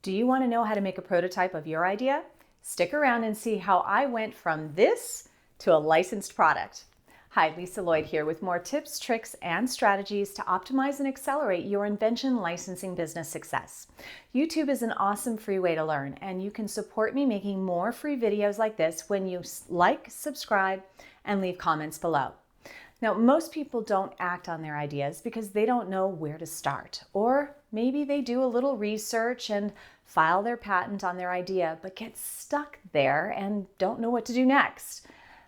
Do you want to know how to make a prototype of your idea? Stick around and see how I went from this to a licensed product. Hi, Lisa Lloyd here with more tips, tricks, and strategies to optimize and accelerate your invention licensing business success. YouTube is an awesome free way to learn, and you can support me making more free videos like this when you like, subscribe, and leave comments below. Now, most people don't act on their ideas because they don't know where to start, or maybe they do a little research and file their patent on their idea, but get stuck there and don't know what to do next.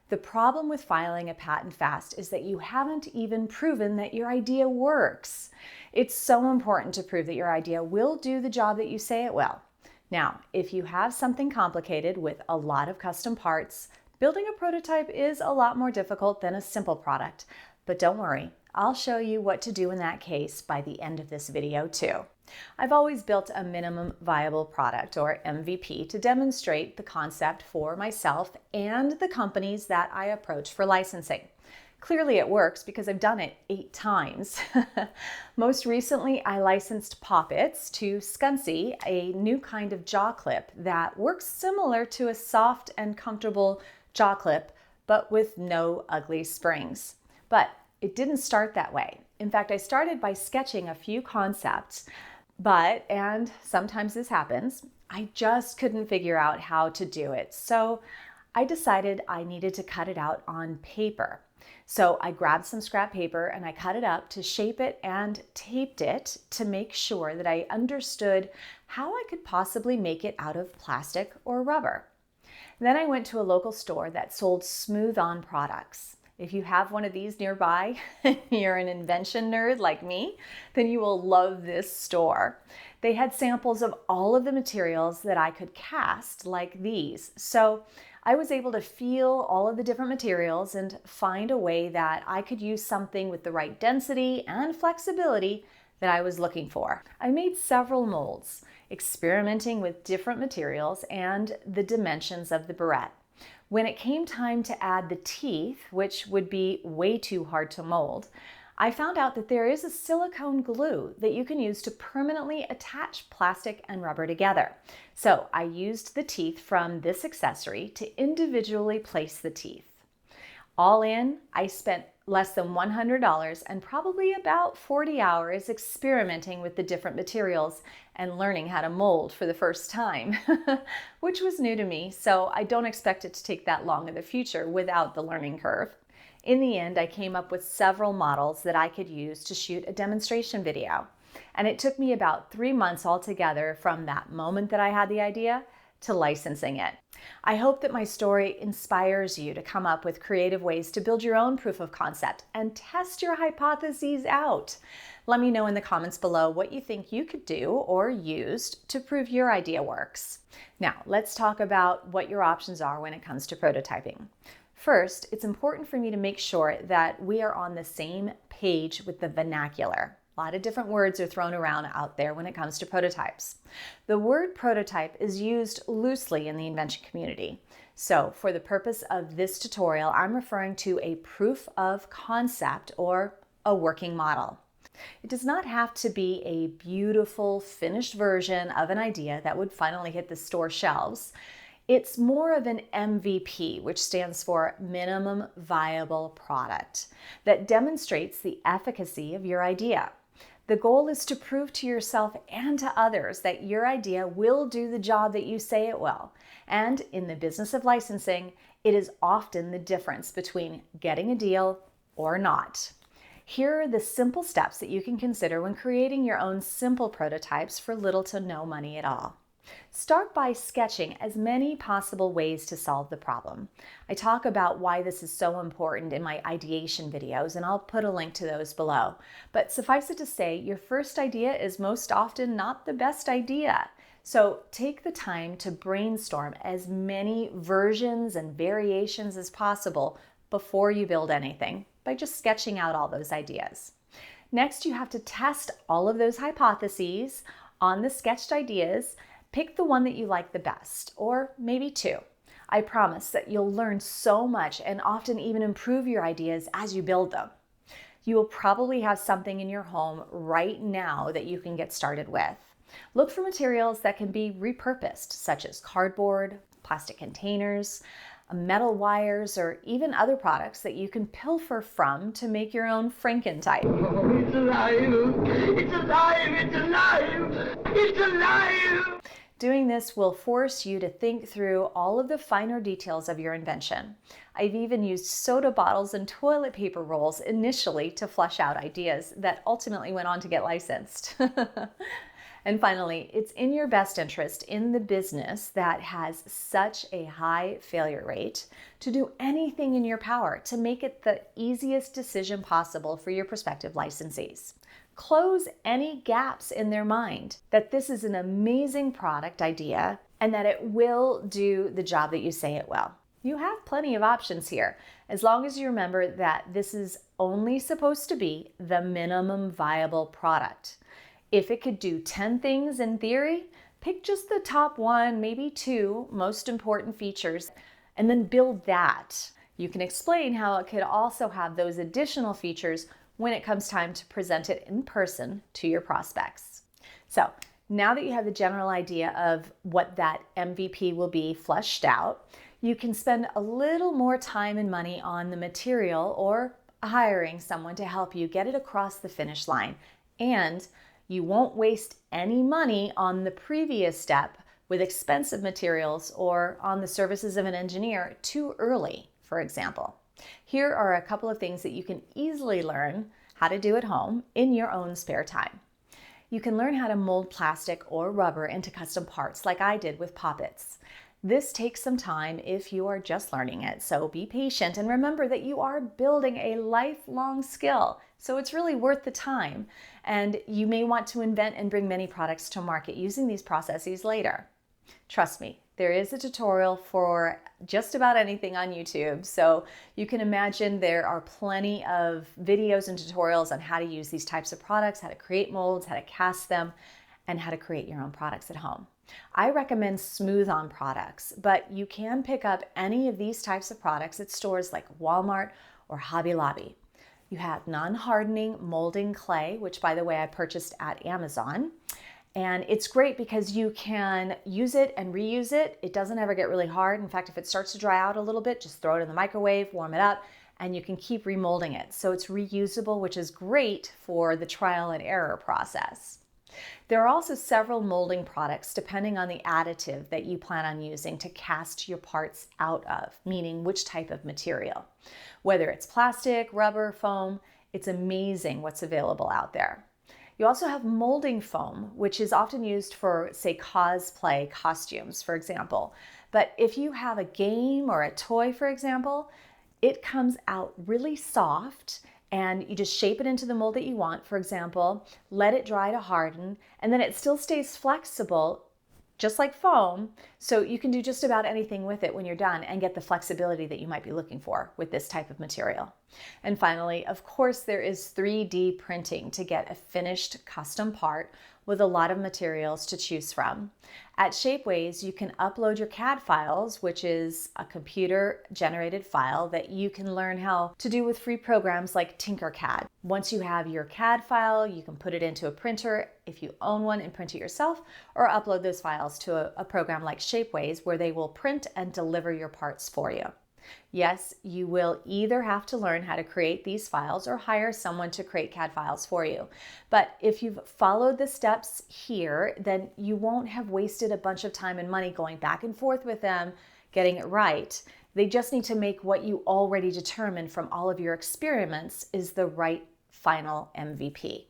The problem with filing a patent fast is that you haven't even proven that your idea works. It's so important to prove that your idea will do the job that you say it will. Now, if you have something complicated with a lot of custom parts, building a prototype is a lot more difficult than a simple product. But don't worry, I'll show you what to do in that case by the end of this video too. I've always built a minimum viable product, or MVP, to demonstrate the concept for myself and the companies that I approach for licensing. Clearly it works because I've done it 8 times. Most recently, I licensed Poppets to Scunci, a new kind of jaw clip that works similar to a soft and comfortable jaw clip, but with no ugly springs. But it didn't start that way. In fact, I started by sketching a few concepts, and sometimes this happens, I just couldn't figure out how to do it. So I decided I needed to cut it out on paper. So I grabbed some scrap paper and I cut it up to shape it and taped it to make sure that I understood how I could possibly make it out of plastic or rubber. Then I went to a local store that sold smooth-on products. If you have one of these nearby and you're an invention nerd like me, then you will love this store. They had samples of all of the materials that I could cast, like these. So I was able to feel all of the different materials and find a way that I could use something with the right density and flexibility that I was looking for. I made several molds, experimenting with different materials and the dimensions of the barrette. When it came time to add the teeth, which would be way too hard to mold, I found out that there is a silicone glue that you can use to permanently attach plastic and rubber together. So I used the teeth from this accessory to individually place the teeth. All in, I spent less than $100 and probably about 40 hours experimenting with the different materials and learning how to mold for the first time, which was new to me, so I don't expect it to take that long in the future without the learning curve. In the end, I came up with several models that I could use to shoot a demonstration video, and it took me about 3 months altogether from that moment that I had the idea to licensing it. I hope that my story inspires you to come up with creative ways to build your own proof of concept and test your hypotheses out. Let me know in the comments below what you think you could do or used to prove your idea works. Now, let's talk about what your options are when it comes to prototyping. First, it's important for me to make sure that we are on the same page with the vernacular. A lot of different words are thrown around out there when it comes to prototypes. The word prototype is used loosely in the invention community. So for the purpose of this tutorial, I'm referring to a proof of concept or a working model. It does not have to be a beautiful, finished version of an idea that would finally hit the store shelves. It's more of an MVP, which stands for Minimum Viable Product, that demonstrates the efficacy of your idea. The goal is to prove to yourself and to others that your idea will do the job that you say it will. And in the business of licensing, it is often the difference between getting a deal or not. Here are the simple steps that you can consider when creating your own simple prototypes for little to no money at all. Start by sketching as many possible ways to solve the problem. I talk about why this is so important in my ideation videos, and I'll put a link to those below. But suffice it to say, your first idea is most often not the best idea. So take the time to brainstorm as many versions and variations as possible before you build anything by just sketching out all those ideas. Next, you have to test all of those hypotheses on the sketched ideas. Pick the one that you like the best, or maybe 2. I promise that you'll learn so much and often even improve your ideas as you build them. You will probably have something in your home right now that you can get started with. Look for materials that can be repurposed, such as cardboard, plastic containers, metal wires, or even other products that you can pilfer from to make your own Frankentype. Oh, it's alive! It's alive! It's alive! It's alive! Doing this will force you to think through all of the finer details of your invention. I've even used soda bottles and toilet paper rolls initially to flesh out ideas that ultimately went on to get licensed. And finally, it's in your best interest in the business that has such a high failure rate to do anything in your power to make it the easiest decision possible for your prospective licensees. Close any gaps in their mind that this is an amazing product idea and that it will do the job that you say it will. You have plenty of options here, as long as you remember that this is only supposed to be the minimum viable product. If it could do 10 things in theory, pick just the top one, maybe two most important features, and then build that. You can explain how it could also have those additional features when it comes time to present it in person to your prospects. So now that you have the general idea of what that MVP will be fleshed out, you can spend a little more time and money on the material or hiring someone to help you get it across the finish line. And you won't waste any money on the previous step with expensive materials or on the services of an engineer too early, for example. Here are a couple of things that you can easily learn how to do at home in your own spare time. You can learn how to mold plastic or rubber into custom parts like I did with poppets. This takes some time if you are just learning it, so be patient and remember that you are building a lifelong skill, so it's really worth the time. And you may want to invent and bring many products to market using these processes later. Trust me, there is a tutorial for just about anything on YouTube, so you can imagine there are plenty of videos and tutorials on how to use these types of products, how to create molds, how to cast them, and how to create your own products at home. I recommend smooth-on products, but you can pick up any of these types of products at stores like Walmart or Hobby Lobby. You have non-hardening molding clay, which by the way I purchased at Amazon. And it's great because you can use it and reuse it. It doesn't ever get really hard. In fact, if it starts to dry out a little bit, just throw it in the microwave, warm it up, and you can keep remolding it. So it's reusable, which is great for the trial and error process. There are also several molding products depending on the additive that you plan on using to cast your parts out of, meaning which type of material. Whether it's plastic, rubber, foam, it's amazing what's available out there. You also have molding foam, which is often used for, say, cosplay costumes, for example. But if you have a game or a toy, for example, it comes out really soft and you just shape it into the mold that you want, for example, let it dry to harden, and then it still stays flexible, just like foam, so you can do just about anything with it when you're done and get the flexibility that you might be looking for with this type of material. And finally, of course, there is 3D printing to get a finished custom part with a lot of materials to choose from. At Shapeways, you can upload your CAD files, which is a computer-generated file that you can learn how to do with free programs like Tinkercad. Once you have your CAD file, you can put it into a printer if you own one and print it yourself, or upload those files to a program like Shapeways where they will print and deliver your parts for you. Yes, you will either have to learn how to create these files or hire someone to create CAD files for you. But if you've followed the steps here, then you won't have wasted a bunch of time and money going back and forth with them, getting it right. They just need to make what you already determined from all of your experiments is the right final MVP.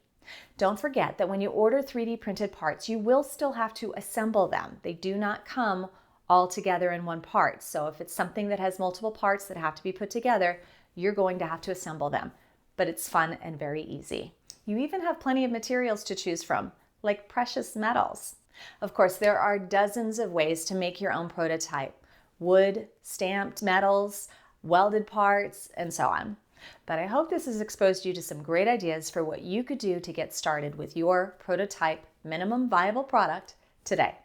Don't forget that when you order 3D printed parts, you will still have to assemble them. They do not come all together in one part. So if it's something that has multiple parts that have to be put together, you're going to have to assemble them. But it's fun and very easy. You even have plenty of materials to choose from, like precious metals. Of course, there are dozens of ways to make your own prototype: wood, stamped metals, welded parts, and so on. But I hope this has exposed you to some great ideas for what you could do to get started with your prototype minimum viable product today.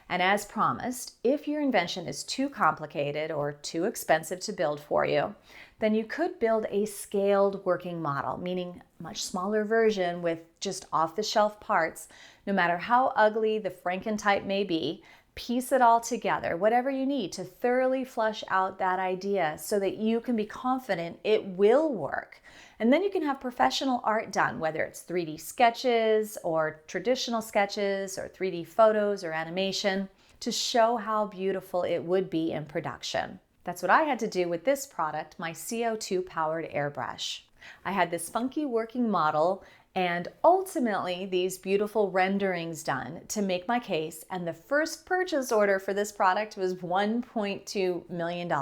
And as promised, if your invention is too complicated or too expensive to build for you, then you could build a scaled working model, meaning a much smaller version with just off-the-shelf parts. No matter how ugly the Frankentype may be, piece it all together, whatever you need to thoroughly flush out that idea so that you can be confident it will work. And then you can have professional art done, whether it's 3D sketches or traditional sketches or 3D photos or animation, to show how beautiful it would be in production. That's what I had to do with this product, my CO2-powered airbrush. I had this funky working model and ultimately these beautiful renderings done to make my case, and the first purchase order for this product was $1.2 million.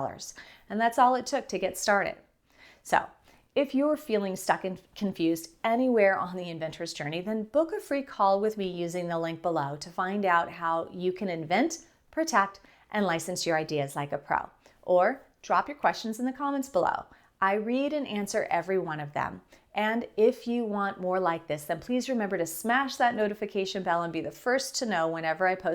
And that's all it took to get started. So, if you're feeling stuck and confused anywhere on the inventor's journey, then book a free call with me using the link below to find out how you can invent, protect, and license your ideas like a pro. Or drop your questions in the comments below. I read and answer every one of them. And if you want more like this, then please remember to smash that notification bell and be the first to know whenever I post